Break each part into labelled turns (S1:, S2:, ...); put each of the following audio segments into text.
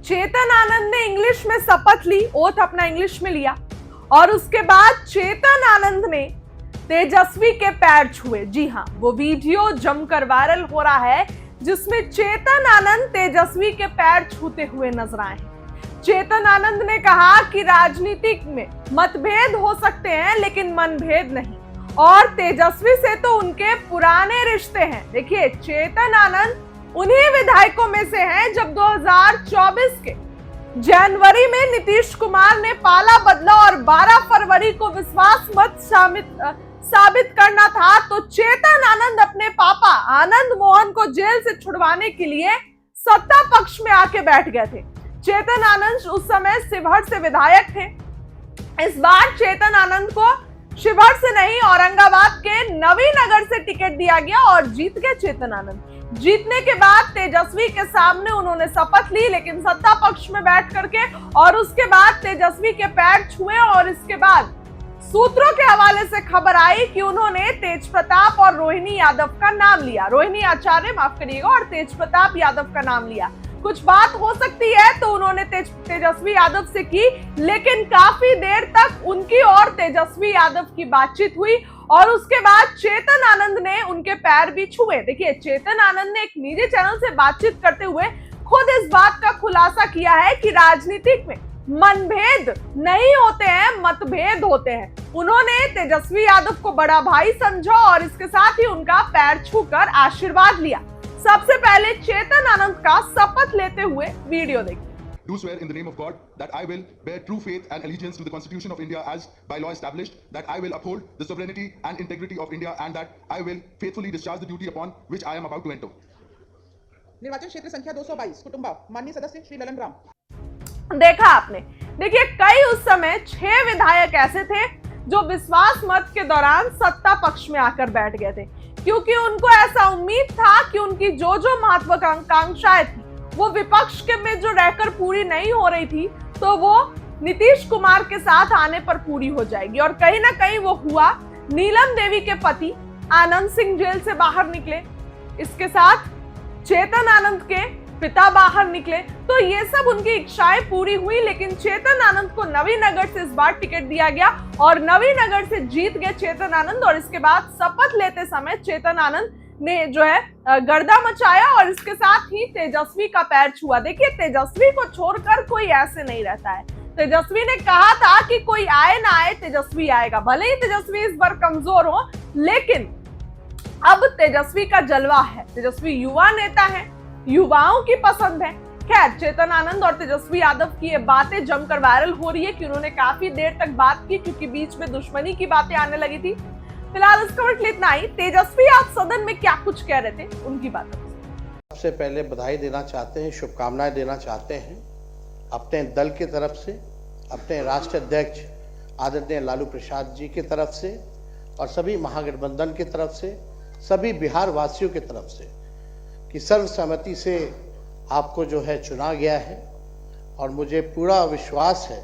S1: चेतन आनंद ने इंग्लिश में शपथ ली, ओथ अपना इंग्लिश में लिया और उसके बाद चेतन आनंद ने तेजस्वी के पैर छुए। जी हां, वो वीडियो जमकर वायरल हो रहा है जिसमें चेतन आनंद तेजस्वी के पैर छूते हुए नजर आए। चेतन आनंद ने कहा कि राजनीति में मतभेद हो सकते हैं लेकिन मनभेद नहीं, और तेजस्वी से तो उनके पुराने रिश्ते हैं। देखिए, चेतन आनंद उन्हीं विधायकों में से हैं जब 2024 के जनवरी में नीतीश कुमार ने पाला बदला और 12 फरवरी को विश्वास मत साबित करना था तो चेतन आनंद अपने पापा आनंद मोहन को जेल से छुड़वाने के लिए सत्ता पक्ष में आके बैठ गए थे। चेतन आनंद उस समय शिवहर से विधायक थे। इस बार चेतन आनंद को शिवहर से नहीं, औरंगाबाद के नवीनगर से टिकट दिया गया और जीत गए चेतन आनंद। जीतने के बाद तेजस्वी के सामने उन्होंने शपथ ली, लेकिन सत्ता पक्ष में बैठ करके, और उसके बाद तेजस्वी के पैर छुए और इसके बाद सूत्रों के हवाले से खबर आई कि उन्होंने तेज प्रताप और रोहिणी यादव का नाम लिया, रोहिणी आचार्य माफ करिएगा, और तेज प्रताप यादव का नाम लिया। कुछ बात हो सकती है तो उन्होंने तेजस्वी यादव से की, लेकिन काफी देर तक उनकी और तेजस्वी यादव की बातचीत हुई और उसके बाद चेतन आनंद ने उनके पैर भी छुए। देखिए, चेतन आनंद ने एक निजी चैनल से बातचीत करते हुए खुद इस बात का खुलासा किया है कि राजनीति में मनभेद नहीं होते हैं, मतभेद होते हैं। उन्होंने तेजस्वी यादव को बड़ा भाई समझा और इसके साथ ही उनका पैर छूकर आशीर्वाद लिया। सबसे पहले चेतन आनंद का शपथ लेते हुए वीडियो देखिए।
S2: Do swear in the name of God that I will bear true faith and allegiance to the Constitution of India as by law established, that I will uphold the sovereignty and integrity of India, and that I will faithfully discharge the duty upon which I am about to enter.
S3: निर्वाचन क्षेत्र संख्या 222 कुटुंबा माननीय सदस्य श्री ललन राम।
S1: देखा आपने, देखिए कई उस समय 6 विधायक ऐसे थे जो विश्वास मत के दौरान सत्ता पक्ष में आकर बैठ गए थे, क्योंकि उनको ऐसा उम्मीद था कि उनकी जो महत्वाकांक्षाएं थी वो विपक्ष के में जो रहकर पूरी नहीं हो रही थी तो वो नीतीश कुमार के साथ आने पर पूरी हो जाएगी, और कहीं ना कहीं वो हुआ। नीलम देवी के पति आनंद सिंह जेल से बाहर निकले, इसके साथ चेतन आनंद के पिता बाहर निकले, तो ये सब उनकी इच्छाएं पूरी हुई। लेकिन चेतन आनंद को नवीनगर से इस बार टिकट दिया गया और नवीनगर से जीत गए चेतन आनंद, और इसके बाद शपथ लेते समय चेतन आनंद ने जो है गर्दा मचाया और इसके साथ ही तेजस्वी का पैर छुआ। देखिए, तेजस्वी को छोड़कर कोई ऐसे नहीं रहता है। तेजस्वी ने कहा था कि कोई आए ना आए तेजस्वी आएगा, भले ही तेजस्वी इस बार कमजोर हो, लेकिन अब तेजस्वी का जलवा है। तेजस्वी युवा नेता है, युवाओं की पसंद है। खैर, चेतन आनंद और तेजस्वी यादव की ये बातें जमकर वायरल हो रही है कि उन्होंने काफी देर तक बात की, क्योंकि बीच में दुश्मनी की बातें आने लगी थी। फिलहाल इस खबर के लिए इतना ही। तेजस्वी आज सदन में क्या कुछ कह रहे थे, उनकी बात।
S4: सबसे पहले बधाई देना चाहते हैं, शुभकामनाएं देना चाहते हैं अपने दल की तरफ से, अपने राष्ट्रीय अध्यक्ष आदरणीय लालू प्रसाद जी की तरफ से, और सभी महागठबंधन की तरफ से, सभी बिहार वासियों की तरफ से, कि सर्वसम्मति से आपको जो है चुना गया है। और मुझे पूरा विश्वास है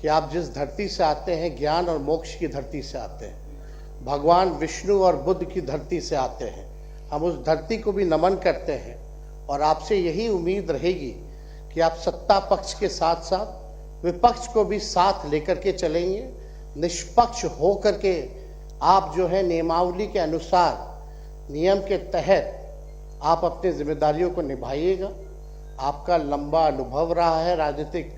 S4: कि आप जिस धरती से आते हैं, ज्ञान और मोक्ष की धरती से आते हैं, भगवान विष्णु और बुद्ध की धरती से आते हैं। हम उस धरती को भी नमन करते हैं और आपसे यही उम्मीद रहेगी कि आप सत्ता पक्ष के साथ साथ विपक्ष को भी साथ लेकर के चलेंगे, निष्पक्ष हो करके आप जो है नियमावली के अनुसार, नियम के तहत आप अपनी जिम्मेदारियों को निभाइएगा। आपका लंबा अनुभव रहा है राजनीतिक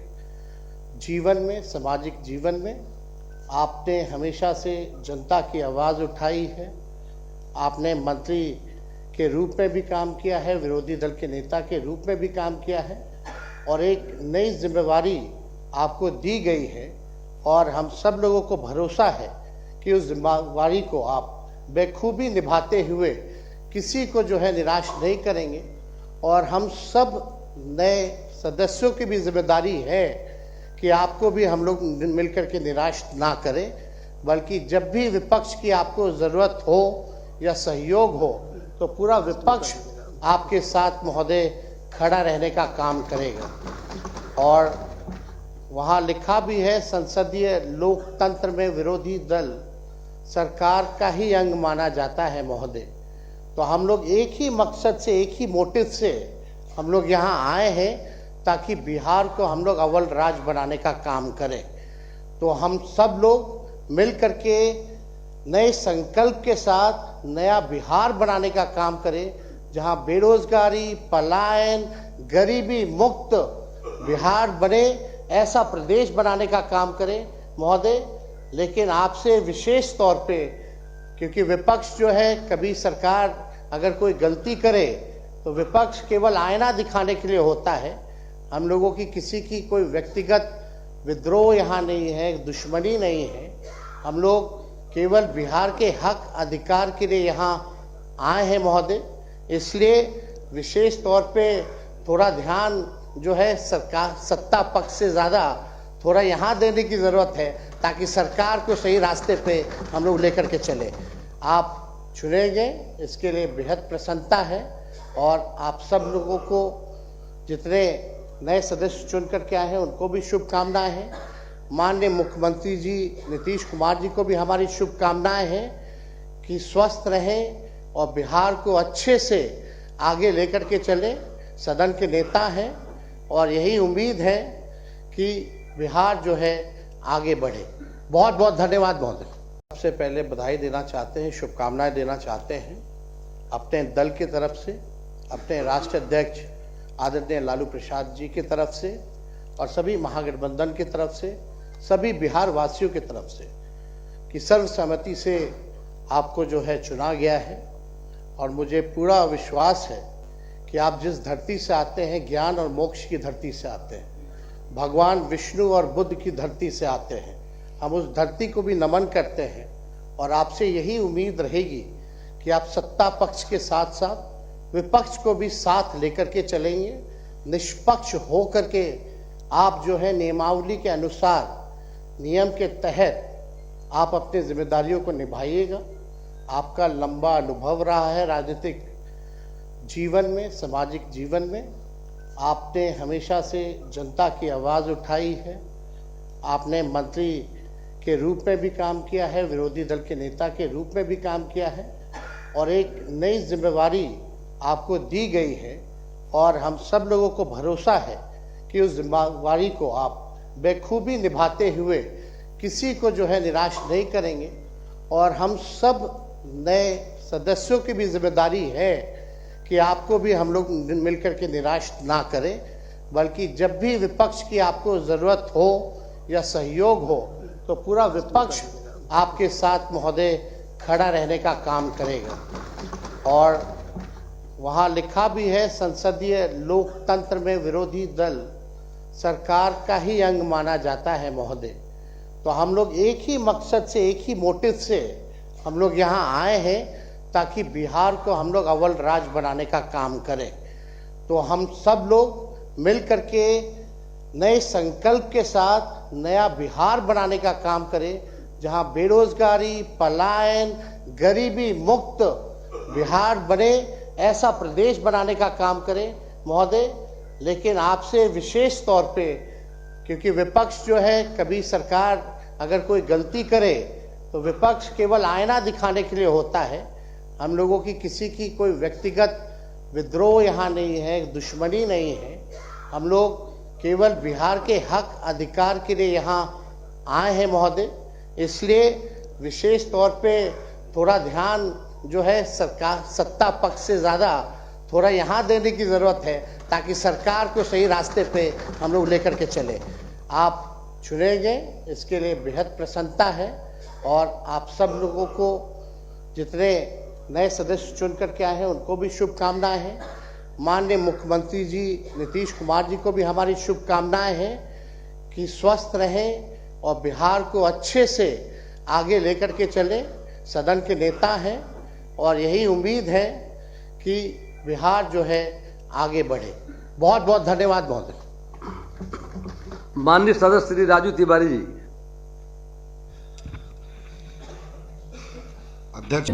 S4: जीवन में, सामाजिक जीवन में। आपने हमेशा से जनता की आवाज़ उठाई है। आपने मंत्री के रूप में भी काम किया है, विरोधी दल के नेता के रूप में भी काम किया है, और एक नई जिम्मेवारी आपको दी गई है और हम सब लोगों को भरोसा है कि उस जिम्मेवारी को आप बेखूबी निभाते हुए किसी को जो है निराश नहीं करेंगे। और हम सब नए सदस्यों की भी जिम्मेदारी है कि आपको भी हम लोग मिलकर के निराश ना करें, बल्कि जब भी विपक्ष की आपको ज़रूरत हो या सहयोग हो तो पूरा विपक्ष आपके साथ महोदय खड़ा रहने का काम करेगा। और वहाँ लिखा भी है, संसदीय लोकतंत्र में विरोधी दल सरकार का ही अंग माना जाता है महोदय। तो हम लोग एक ही मकसद से, एक ही मोटिव से हम लोग यहाँ आए हैं ताकि बिहार को हम लोग अव्वल राज्य बनाने का काम करें। तो हम सब लोग मिल करके नए संकल्प के साथ नया बिहार बनाने का काम करें, जहां बेरोजगारी, पलायन, गरीबी मुक्त बिहार बने, ऐसा प्रदेश बनाने का काम करें महोदय। लेकिन आपसे विशेष तौर पे, क्योंकि विपक्ष जो है, कभी सरकार अगर कोई गलती करे तो विपक्ष केवल आईना दिखाने के लिए होता है। हम लोगों की किसी की कोई व्यक्तिगत विद्रोह यहाँ नहीं है, दुश्मनी नहीं है। हम लोग केवल बिहार के हक अधिकार के लिए यहाँ आए हैं महोदय। इसलिए विशेष तौर पे थोड़ा ध्यान जो है सरकार सत्ता पक्ष से ज़्यादा थोड़ा यहाँ देने की ज़रूरत है, ताकि सरकार को सही रास्ते पे हम लोग लेकर के चले। आप चुने गए, इसके लिए बेहद प्रसन्नता है। और आप सब लोगों को, जितने नए सदस्य चुन करके आए हैं, उनको भी शुभकामनाएं हैं। माननीय मुख्यमंत्री जी नीतीश कुमार जी को भी हमारी शुभकामनाएं हैं कि स्वस्थ रहें और बिहार को अच्छे से आगे लेकर के चले। सदन के नेता हैं और यही उम्मीद है कि बिहार जो है आगे बढ़े। बहुत बहुत धन्यवाद महोदय। सबसे पहले बधाई देना चाहते हैं, शुभकामनाएं देना चाहते हैं अपने दल की तरफ से, अपने राष्ट्रीय अध्यक्ष आदरणीय लालू प्रसाद जी की तरफ से और सभी महागठबंधन की तरफ से, सभी बिहार वासियों की तरफ से, कि सर्वसम्मति से आपको जो है चुना गया है। और मुझे पूरा विश्वास है कि आप जिस धरती से आते हैं, ज्ञान और मोक्ष की धरती से आते हैं, भगवान विष्णु और बुद्ध की धरती से आते हैं। हम उस धरती को भी नमन करते हैं और आपसे यही उम्मीद रहेगी कि आप सत्ता पक्ष के साथ साथ विपक्ष को भी साथ लेकर के चलेंगे। निष्पक्ष हो करके आप जो है नियमावली के अनुसार, नियम के तहत आप अपनी जिम्मेदारियों को निभाइएगा। आपका लंबा अनुभव रहा है राजनीतिक जीवन में, सामाजिक जीवन में। आपने हमेशा से जनता की आवाज़ उठाई है। आपने मंत्री के रूप में भी काम किया है, विरोधी दल के नेता के रूप में भी काम किया है, और एक नई जिम्मेवारी आपको दी गई है। और हम सब लोगों को भरोसा है कि उस जिम्मेवारी को आप बेखूबी निभाते हुए किसी को जो है निराश नहीं करेंगे। और हम सब नए सदस्यों की भी जिम्मेदारी है कि आपको भी हम लोग मिलकर के निराश ना करें, बल्कि जब भी विपक्ष की आपको ज़रूरत हो या सहयोग हो तो पूरा विपक्ष आपके साथ महोदय खड़ा रहने का काम करेगा। और वहाँ लिखा भी है, संसदीय लोकतंत्र में विरोधी दल सरकार का ही अंग माना जाता है महोदय। तो हम लोग एक ही मकसद से, एक ही मोटिव से हम लोग यहाँ आए हैं, ताकि बिहार को हम लोग अव्वल राज्य बनाने का काम करें। तो हम सब लोग मिल करके नए संकल्प के साथ नया बिहार बनाने का काम करें, जहां बेरोजगारी, पलायन, गरीबी मुक्त बिहार बने, ऐसा प्रदेश बनाने का काम करें महोदय। लेकिन आपसे विशेष तौर पे, क्योंकि विपक्ष जो है, कभी सरकार अगर कोई गलती करे तो विपक्ष केवल आईना दिखाने के लिए होता है। हम लोगों की किसी की कोई व्यक्तिगत विद्रोह यहाँ नहीं है, दुश्मनी नहीं है। हम लोग केवल बिहार के हक अधिकार के लिए यहाँ आए हैं महोदय। इसलिए विशेष तौर पे थोड़ा ध्यान जो है सरकार सत्ता पक्ष से ज़्यादा थोड़ा यहाँ देने की ज़रूरत है, ताकि सरकार को सही रास्ते पे हम लोग लेकर के चले। आप चुने गए, इसके लिए बेहद प्रसन्नता है। और आप सब लोगों को, जितने नए सदस्य चुन करके आए हैं, उनको भी शुभकामनाएं हैं। माननीय मुख्यमंत्री जी नीतीश कुमार जी को भी हमारी शुभकामनाएं हैं कि स्वस्थ रहें और बिहार को अच्छे से आगे लेकर के चले। सदन के नेता हैं और यही उम्मीद है कि बिहार जो है आगे बढ़े। बहुत बहुत धन्यवाद महोदय।
S5: माननीय सदस्य श्री राजू तिवारी जी।
S6: अध्यक्ष